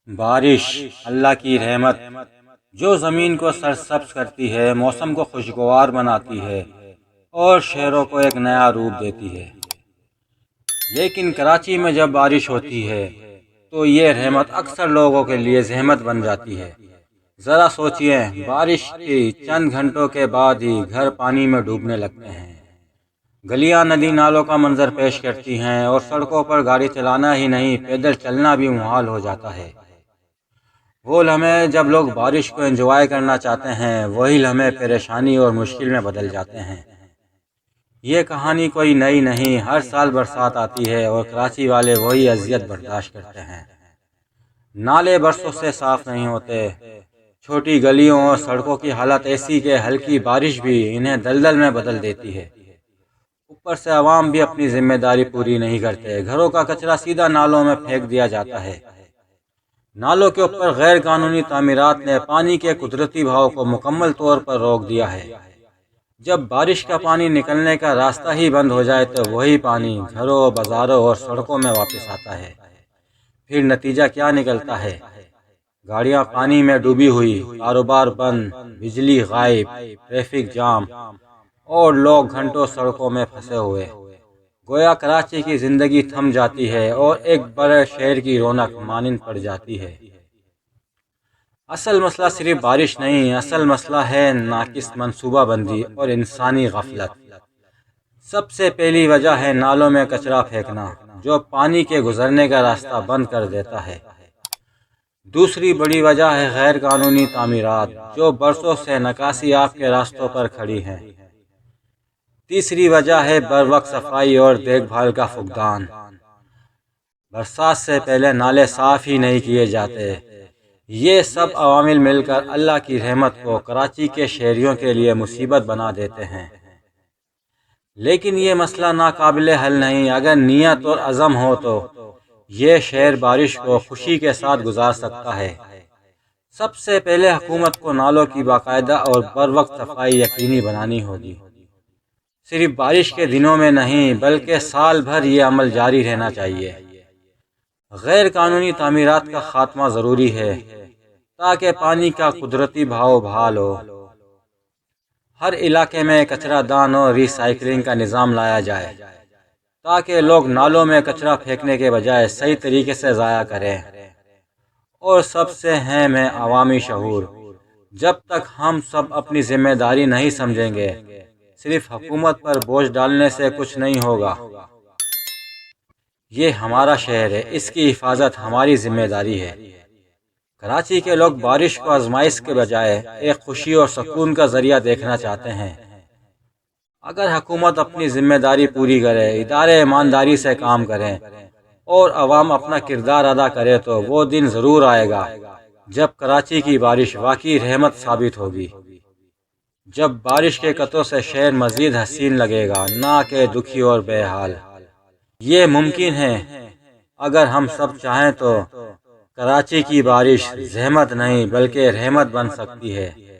بارش اللہ کی رحمت جو زمین کو سرسبز کرتی ہے، موسم کو خوشگوار بناتی ہے اور شہروں کو ایک نیا روپ دیتی ہے۔ لیکن کراچی میں جب بارش ہوتی ہے تو یہ رحمت اکثر لوگوں کے لیے زحمت بن جاتی ہے۔ ذرا سوچئے، بارش کی چند گھنٹوں کے بعد ہی گھر پانی میں ڈوبنے لگتے ہیں، گلیاں ندی نالوں کا منظر پیش کرتی ہیں اور سڑکوں پر گاڑی چلانا ہی نہیں، پیدل چلنا بھی محال ہو جاتا ہے۔ وہ لمحے جب لوگ بارش کو انجوائے کرنا چاہتے ہیں، وہی لمحے پریشانی اور مشکل میں بدل جاتے ہیں۔ یہ کہانی کوئی نئی نہیں، ہر سال برسات آتی ہے اور کراچی والے وہی اذیت برداشت کرتے ہیں۔ نالے برسوں سے صاف نہیں ہوتے، چھوٹی گلیوں اور سڑکوں کی حالت ایسی کہ ہلکی بارش بھی انہیں دلدل میں بدل دیتی ہے۔ اوپر سے عوام بھی اپنی ذمہ داری پوری نہیں کرتے، گھروں کا کچرا سیدھا نالوں میں پھینک دیا جاتا ہے۔ نالوں کے اوپر غیر قانونی تعمیرات نے پانی کے قدرتی بہاؤ کو مکمل طور پر روک دیا ہے۔ جب بارش کا پانی نکلنے کا راستہ ہی بند ہو جائے تو وہی پانی گھروں، بازاروں اور سڑکوں میں واپس آتا ہے۔ پھر نتیجہ کیا نکلتا ہے؟ گاڑیاں پانی میں ڈوبی ہوئی، کاروبار بند، بجلی غائب، ٹریفک جام اور لوگ گھنٹوں سڑکوں میں پھنسے ہوئے۔ گویا کراچی کی زندگی تھم جاتی ہے اور ایک بڑے شہر کی رونق مانند پڑ جاتی ہے۔ اصل مسئلہ صرف بارش نہیں، اصل مسئلہ ہے ناقص منصوبہ بندی اور انسانی غفلت۔ سب سے پہلی وجہ ہے نالوں میں کچرا پھینکنا، جو پانی کے گزرنے کا راستہ بند کر دیتا ہے۔ دوسری بڑی وجہ ہے غیر قانونی تعمیرات، جو برسوں سے نکاسی آب کے راستوں پر کھڑی ہیں۔ تیسری وجہ ہے بروقت صفائی اور دیکھ بھال کا فقدان۔ برسات سے پہلے نالے صاف ہی نہیں کیے جاتے۔ یہ سب عوامل مل کر اللہ کی رحمت کو کراچی کے شہریوں کے لیے مصیبت بنا دیتے ہیں۔ لیکن یہ مسئلہ ناقابل حل نہیں۔ اگر نیت اور عزم ہو تو یہ شہر بارش کو خوشی کے ساتھ گزار سکتا ہے۔ سب سے پہلے حکومت کو نالوں کی باقاعدہ اور بروقت صفائی یقینی بنانی ہوگی۔ صرف بارش کے دنوں میں نہیں بلکہ سال بھر یہ عمل جاری رہنا چاہیے۔ غیر قانونی تعمیرات کا خاتمہ ضروری ہے تاکہ پانی کا قدرتی بہاؤ بحال ہو۔ ہر علاقے میں کچرا دان اور ری سائیکلنگ کا نظام لایا جائے تاکہ لوگ نالوں میں کچرا پھینکنے کے بجائے صحیح طریقے سے ضائع کریں۔ اور سب سے اہم ہے عوامی شعور۔ جب تک ہم سب اپنی ذمہ داری نہیں سمجھیں گے، صرف حکومت پر بوجھ ڈالنے سے کچھ نہیں ہوگا۔ یہ ہمارا شہر ہے، اس کی حفاظت ہماری ذمہ داری ہے۔ کراچی کے لوگ بارش کو آزمائش کے بجائے ایک خوشی اور سکون کا ذریعہ دیکھنا چاہتے ہیں۔ اگر حکومت اپنی ذمہ داری پوری کرے، ادارے ایمانداری سے کام کریں اور عوام اپنا کردار ادا کرے تو وہ دن ضرور آئے گا جب کراچی کی بارش واقعی رحمت ثابت ہوگی۔ جب بارش کے قطروں سے شہر مزید حسین لگے گا، نہ کہ دکھی اور بے حال۔ یہ ممکن ہے اگر ہم سب چاہیں تو کراچی کی بارش زحمت نہیں بلکہ رحمت بن سکتی ہے۔